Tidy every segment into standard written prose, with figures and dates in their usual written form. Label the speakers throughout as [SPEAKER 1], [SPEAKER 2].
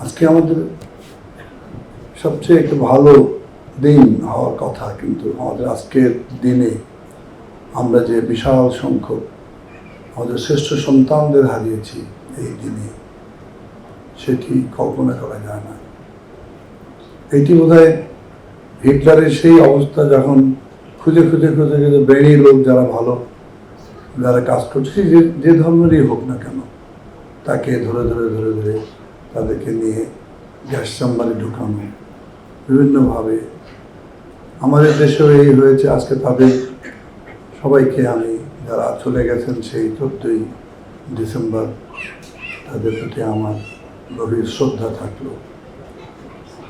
[SPEAKER 1] আজকে আমাদের সবচেয়ে একটা ভালো দিন হওয়ার কথা, কিন্তু আমাদের আজকের দিনে আমরা যে বিশাল সংখ্যক আমাদের শ্রেষ্ঠ সন্তানদের হারিয়েছি এই দিনে, সেটি কল্পনা করা যায় না। এটি বোধহয় হিটলারের সেই অবস্থা, যখন খুঁজে খুঁজে খুঁজে খুঁজে বেরিয়ে লোক যারা ভালো, যারা কাজ করছে, যে ধর্মেরই হোক না কেন, তাকে ধরে ধরে ধরে ধরে তাদেরকে নিয়ে গ্যাস চেম্বারে ঢুকানো বিভিন্নভাবে। আমাদের দেশেও এই হয়েছে। আজকে তাদের সবাইকে আমি, যারা চলে গেছেন সেই 14ই ডিসেম্বর, তাদের প্রতি আমার গভীর শ্রদ্ধা থাকলো।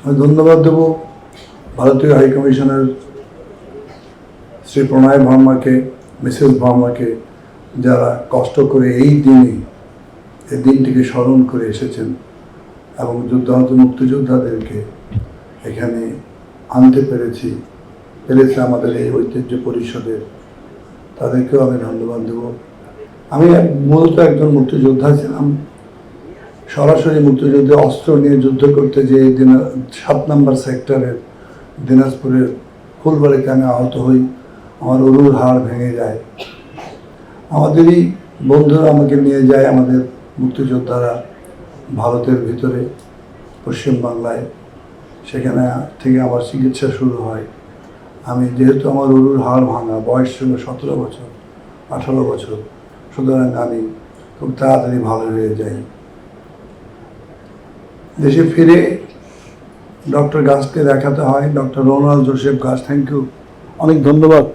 [SPEAKER 1] আমি ধন্যবাদ দেব ভারতীয় হাইকমিশনের শ্রী প্রণয় ভার্মাকে, মিসেস ভার্মাকে, যারা কষ্ট করে এই দিনটিকে স্মরণ করে এসেছেন এবং যুদ্ধাহত মুক্তিযোদ্ধাদেরকে এখানে আনতে পেরেছে আমাদের এই ঐতিহ্য পরিষদের, তাদেরকেও আমি ধন্যবাদ দেব। আমি মূলত একজন মুক্তিযোদ্ধা ছিলাম। সরাসরি মুক্তিযুদ্ধে অস্ত্র নিয়ে যুদ্ধ করতে যে 7 নম্বর সেক্টরের দিনাজপুরের ফুলবাড়িতে আমি আহত হই। আমার উরুর হাড় ভেঙে যায়। আমাদেরই বন্ধুরা আমাকে নিয়ে যায়, আমাদের মুক্তিযোদ্ধারা, ভারতের ভিতরে পশ্চিমবাংলায়। সেখানে থেকে আবার চিকিৎসা শুরু হয়। আমি যেহেতু আমার উরুর হাড় ভাঙা, বয়স ছিল 17 বছর 18 বছর, সুতরাং আমি খুব তাড়াতাড়ি ভালো হয়ে যাই। দেশে ফিরে ডক্টর গাছকে দেখাতে হয়, ডক্টর রোনাল্ড জোসেফ গাছ। থ্যাংক ইউ, অনেক ধন্যবাদ।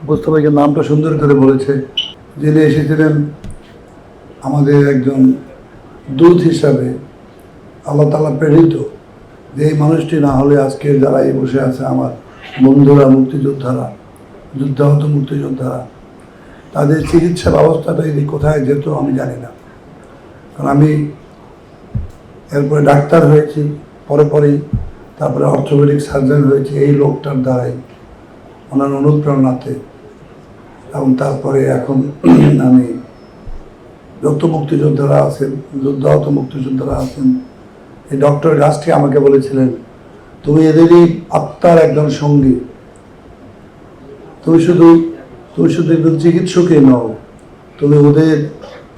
[SPEAKER 1] উপস্থাপকের নামটা সুন্দর করে বলেছে। যিনি এসেছিলেন আমাদের একজন দূত হিসাবে, আল্লাহ তাআলা প্রেরিত, যে এই মানুষটি না হলে আজকে যারা এই বসে আছে আমার বন্ধুরা, মুক্তিযোদ্ধারা, যুদ্ধাহত মুক্তিযোদ্ধারা, তাদের চিকিৎসা ব্যবস্থাটা যদি কোথায় যেত আমি জানি না। কারণ আমি এরপরে ডাক্তার হয়েছি, পরেই তারপরে অর্থোপেডিক সার্জন হয়েছি এই লোকটার দ্বারাই, ওনার অনুপ্রেরণাতে। এবং তারপরে এখন আমি যত মুক্তিযোদ্ধারা আছেন, যুদ্ধাহত মুক্তিযোদ্ধারা আছেন, এই ডক্টর গাছটি আমাকে বলেছিলেন, তুমি এদেরই আত্মার একজন সঙ্গী, তুমি শুধু একজন চিকিৎসকই নও, তুমি ওদের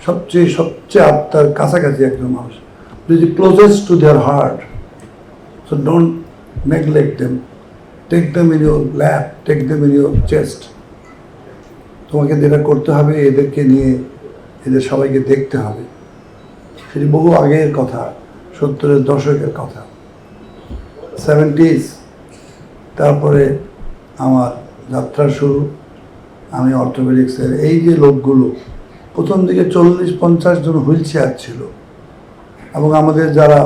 [SPEAKER 1] সবচেয়ে আত্মার কাছাকাছি একজন মানুষ, closest to their heart. So don't neglect them, take them in your lap, take them in your chest. তোমাকে যেটা করতে হবে, এদেরকে নিয়ে এদের সবাইকে দেখতে হবে। সেটি বহু আগের কথা, 70-এর দশকের কথা, 70s। তারপরে আমার যাত্রা শুরু। আমি অর্থোপেডিক্সের এই যে লোকগুলো, প্রথম দিকে 40-50 জন হুইল চেয়ার ছিল, এবং আমাদের যারা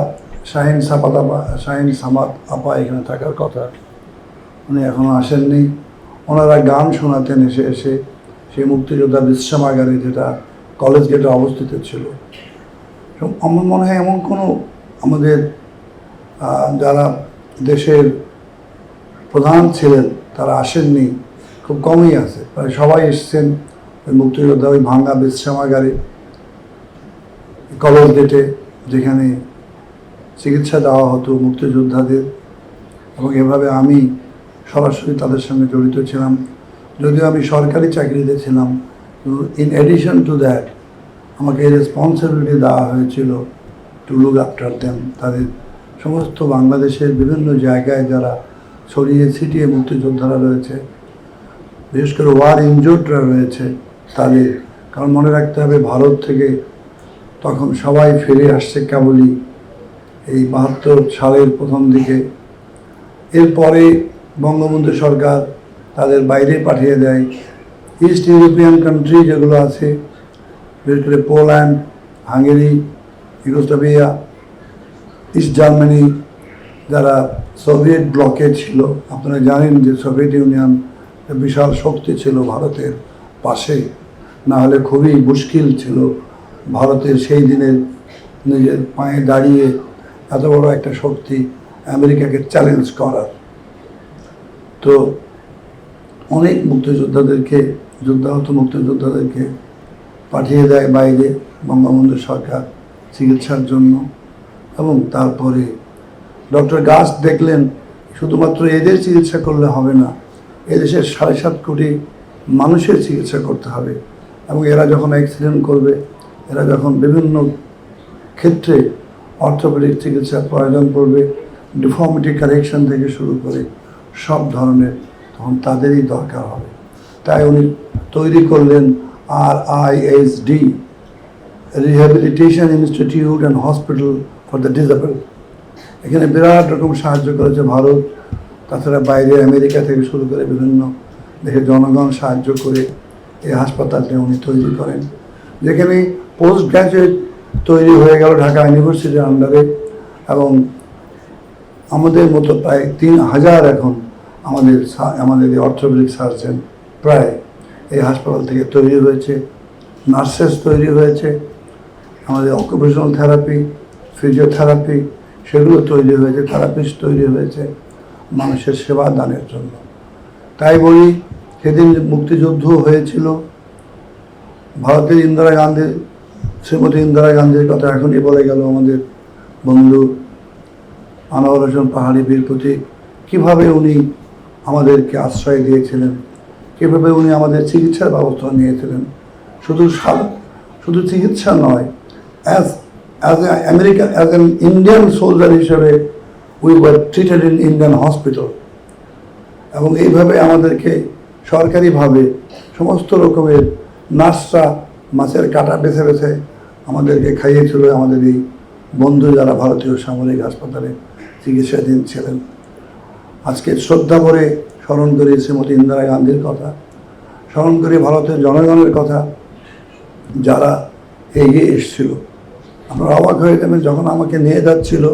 [SPEAKER 1] শাহিন সামাদ আপা এখানে থাকার কথা, উনি এখনও আসেননি। ওনারা গান শোনাতেন এসে সেই মুক্তিযোদ্ধা বিশ্রামাগারে, যেটা কলেজ গেটে অবস্থিত ছিল। আমার মনে হয় এমন কোনো আমাদের যারা দেশের প্রধান ছিলেন তারা আসেননি, খুব কমই আছে। প্রায় সবাই এসছেন ওই মুক্তিযোদ্ধা ওই ভাঙ্গা বিশ্রামাগারে, কলেজ গেটে, যেখানে চিকিৎসা দেওয়া হতো মুক্তিযোদ্ধাদের। এবং এভাবে আমি সরাসরি তাদের সঙ্গে জড়িত ছিলাম। যদিও আমি সরকারি চাকরিতে ছিলাম, ইন এডিশন টু দ্যাট আমাকে এই রেসপন্সিবিলিটি দেওয়া হয়েছিল টু লুক আফটার দেম। তাদের সমস্ত বাংলাদেশের বিভিন্ন জায়গায় যারা ছড়িয়ে ছিটিয়ে মুক্তিযোদ্ধারা রয়েছে, বিশেষ করে ওয়ার ইনজুর্ডরা রয়েছে তাদের, কারণ মনে রাখতে হবে ভারত থেকে তখন সবাই ফিরে আসছে কেবলই এই 72 সালের প্রথম দিকে। এরপরে বঙ্গবন্ধু সরকার তাদের বাইরে পাঠিয়ে দেয়। ইস্ট ইউরোপিয়ান কান্ট্রি যেগুলো আছে, বিশেষ করে Poland, Hungary, Yugoslavia, east Germany, যারা সোভিয়েত ব্লকে ছিল। আপনারা জানেন যে সোভিয়েত ইউনিয়ন বিশাল শক্তি ছিল ভারতের পাশে, না হলে খুবই মুশকিল ছিল ভারতের সেই দিনের নিজের পায়ে দাঁড়িয়ে এত বড় একটা শক্তি আমেরিকাকে চ্যালেঞ্জ করার। তো অনেক মুক্তিযোদ্ধাদেরকে, যুদ্ধাহত মুক্তিযোদ্ধাদেরকে পাঠিয়ে দেয় বাইরে বঙ্গবন্ধু সরকার চিকিৎসার জন্য। এবং তারপরে ডক্টর গাছ দেখলেন শুধুমাত্র এদের চিকিৎসা করলে হবে না, এদেশের 7.5 কোটি মানুষের চিকিৎসা করতে হবে। এবং এরা যখন অ্যাক্সিডেন্ট করবে, এরা যখন বিভিন্ন ক্ষেত্রে অর্থোপেডিক চিকিৎসার প্রয়োজন পড়বে, ডিফর্মিটি কারেকশন থেকে শুরু করে সব ধরনের, তখন তাদেরই দরকার হবে। তাই উনি তৈরি করলেন RISD, rehabilitation institute and hospital for the disable. এখানে বিরাট রকম সাহায্য করেছে ভারত, তাছাড়া বাইরে আমেরিকা থেকে শুরু করে বিভিন্ন দেশের জনগণ সাহায্য করে এই হাসপাতালটি উনি তৈরি করেন, যেখানে পোস্ট গ্র্যাজুয়েট তৈরি হয়ে গেল ঢাকা ইউনিভার্সিটির আন্ডারে। এবং আমাদের মতো প্রায় 3000 এখন আমাদের এই অর্থোপেডিক সার্জন প্রায় এই হাসপাতাল থেকে তৈরি হয়েছে। নার্সেস তৈরি হয়েছে, আমাদের অকুপেশনাল থেরাপি, ফিজিওথেরাপি সেগুলো তৈরি হয়েছে, থেরাপিস্ট তৈরি হয়েছে মানুষের সেবা দানের জন্য। তাই বলি, সেদিন মুক্তিযুদ্ধ হয়েছিল, ভারতের ইন্দিরা গান্ধী, শ্রীমতী ইন্দিরা গান্ধীর কথা এখনই বলে গেল আমাদের বন্ধু আনোয়ার হোসেন পাহাড়ি বীর প্রতীক। কীভাবে উনি আমাদেরকে আশ্রয় দিয়েছিলেন, কীভাবে উনি আমাদের চিকিৎসার ব্যবস্থা নিয়েছিলেন। শুধু চিকিৎসা নয়, অ্যাজ অ্যান ইন্ডিয়ান সোলজার হিসেবে we were treated in Indian hospital. এবং এইভাবে আমাদেরকে সরকারিভাবে সমস্ত রকমের নার্সরা মাছের কাঁটা বেছে বেছে আমাদেরকে খাইয়েছিল, আমাদের এই বন্ধু যারা ভারতীয় সামরিক হাসপাতালে চিকিৎসাধীন ছিলেন। আজকে শ্রদ্ধা করে স্মরণ করি শ্রীমতী ইন্দিরা গান্ধীর কথা, স্মরণ করি ভারতের জনগণের কথা যারা এগিয়ে এসেছিল। আপনারা অবাক হয়ে যাবেন, যখন আমাকে নিয়ে যাচ্ছিল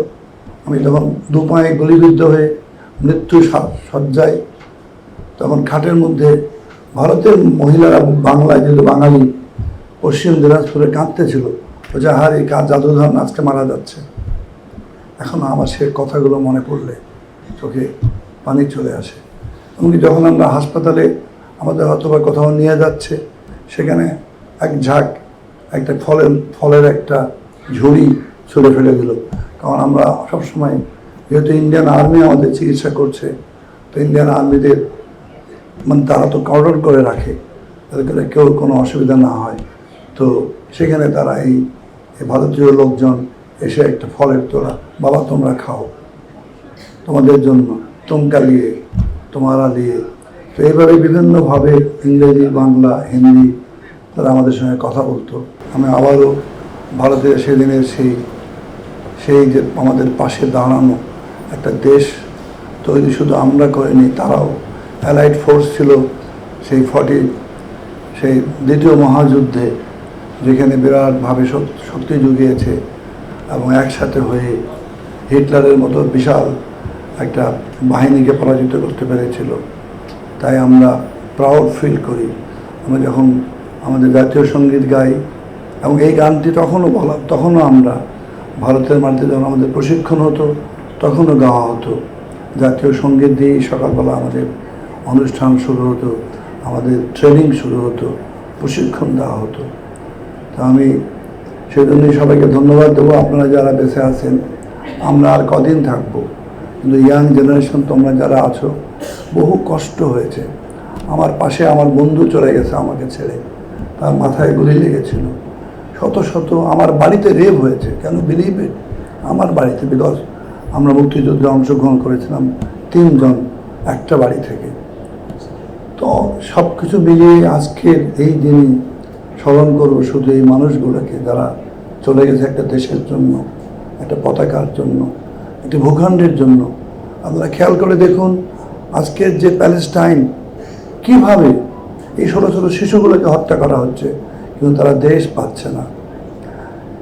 [SPEAKER 1] আমি তখন দুপায়ে গুলিবিদ্ধ হয়ে মৃত্যু শয্যায়, তখন খাটের মধ্যে ভারতের মহিলারা, বাংলায় যেহেতু বাঙালি, পশ্চিম দিনাজপুরে কাঁদতেছিল, যে হার এই জাদুধর আজকে মারা যাচ্ছে। এখন আমার সে কথাগুলো মনে পড়লে চোখে পানি চলে আসে। এমনকি যখন আমরা হাসপাতালে আমাদের হয়তো বা কোথাও নিয়ে যাচ্ছে, সেখানে এক ঝাঁক একটা ফলের একটা ঝুড়ি ছুঁড়ে ফেলে দিল। কারণ আমরা সবসময়, যেহেতু ইন্ডিয়ান আর্মি আমাদের চিকিৎসা করছে, তো ইন্ডিয়ান আর্মিদের মানে তারা তো কর্ডন করে রাখে যাতে করে কেউ কোনো অসুবিধা না হয়। তো সেখানে তারা এই ভারতীয় লোকজন এসে একটা ফলের তোড়া, বাবা তোমরা খাও, তোমাদের জন্য, তোমকা লিয়ে, তোমারা লিয়ে। তো এইভাবে বিভিন্নভাবে ইংরেজি, বাংলা, হিন্দি তারা আমাদের সঙ্গে কথা বলতো। আমি আবারও ভারতের সেদিনের সেই যে আমাদের পাশে দাঁড়ানো একটা দেশ তৈরি শুধু আমরা করিনি, তারাও অ্যালাইড ফোর্স ছিল সেই দ্বিতীয় মহাযুদ্ধে, যেখানে বিরাটভাবে শক্তি জুগিয়েছে এবং একসাথে হয়ে হিটলারের মতো বিশাল একটা বাহিনীকে পরাজিত করতে পেরেছিল। তাই আমরা প্রাউড ফিল করি আমরা যখন আমাদের জাতীয় সঙ্গীত গাই। এবং এই গানটি তখনও আমরা ভারতের মাটিতে যখন আমাদের প্রশিক্ষণ হতো তখনও গাওয়া হতো। জাতীয় সঙ্গীত দিয়েই সকালবেলা আমাদের অনুষ্ঠান শুরু হতো, আমাদের ট্রেনিং শুরু হতো, প্রশিক্ষণ দেওয়া হতো। তো আমি সেই জন্যই সবাইকে ধন্যবাদ দেবো। আপনারা যারা বেঁচে আছেন, আমরা আর কদিন থাকবো, কিন্তু ইয়াং জেনারেশন তোমরা যারা আছো, বহু কষ্ট হয়েছে। আমার পাশে আমার বন্ধু চলে গেছে আমাকে ছেড়ে, তার মাথায় গুলি লেগেছিল। শত আমার বাড়িতে রেপ হয়েছে, কেন বিলিভ ইট, আমার বাড়িতে, বিকজ আমরা মুক্তিযুদ্ধে অংশগ্রহণ করেছিলাম 3 জন একটা বাড়ি থেকে। তো সব কিছু মিলিয়ে আজকের এই দিনই স্মরণ করবো শুধু এই মানুষগুলোকে যারা চলে গেছে একটা দেশের জন্য, একটা পতাকার জন্য, একটি ভূখণ্ডের জন্য। আপনারা খেয়াল করে দেখুন আজকের যে প্যালেস্টাইন, কিভাবে এই ছোটো শিশুগুলোকে হত্যা করা হচ্ছে, কিন্তু তারা দেশ পাচ্ছে না।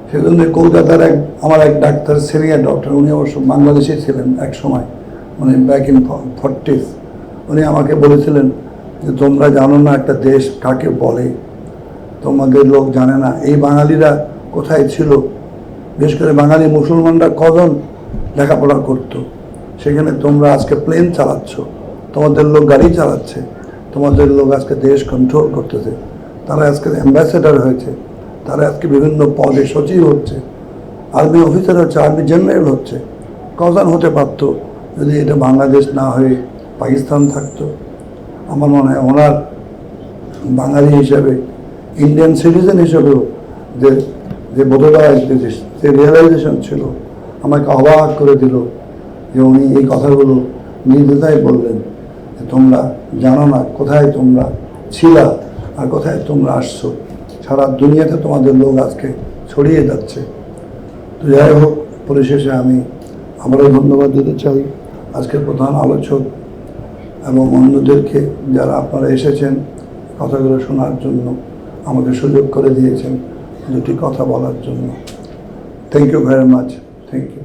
[SPEAKER 1] সেজন্য কলকাতার আমার এক ডাক্তার, সিনিয়র ডক্টর, উনি অবশ্য বাংলাদেশে ছিলেন এক সময়, মানে ব্যাক ইন 40s, উনি আমাকে বলেছিলেন যে তোমরা জানো না একটা দেশ কাকে বলে, তোমাদের লোক জানে না। এই বাঙালিরা কোথায় ছিল, বিশেষ করে বাঙালি মুসলমানরা কজন লেখাপড়া করতো, সেখানে তোমরা আজকে প্লেন চালাচ্ছ, তোমাদের লোক গাড়ি চালাচ্ছে, তোমাদের লোক আজকে দেশ কন্ট্রোল করতেছে, তারা আজকে অ্যাম্বাসেডার হয়েছে, তারা আজকে বিভিন্ন পদে সচিব হচ্ছে। আর্মি অফিসার হচ্ছে, আর্মি জেনারেল হচ্ছে, কজন হতে পারত যদি এটা বাংলাদেশ না হয়ে পাকিস্তান থাকতো। আমার মনে হয় ওনার বাঙালি হিসাবে, ইন্ডিয়ান সিটিজেন হিসেবেও যে যে বোধোদয়, যে রিয়েলাইজেশন ছিল, আমাকে অবাক করে দিল যে উনি এই কথাগুলো নির্দ্বিধায় বললেন যে তোমরা জানো না কোথায় তোমরা ছিলা আর কোথায় তোমরা আসছো, সারা দুনিয়াতে তোমাদের লোক আজকে ছড়িয়ে যাচ্ছে। তো যাই হোক, পরিশেষে আমি আবারও ধন্যবাদ দিতে চাই আজকের প্রধান আলোচক এবং অন্যদেরকে যারা আপনারা এসেছেন কথাগুলো শোনার জন্য, আমাকে সুযোগ করে দিয়েছেন দুটি কথা বলার জন্য। Thank you very much, thank you.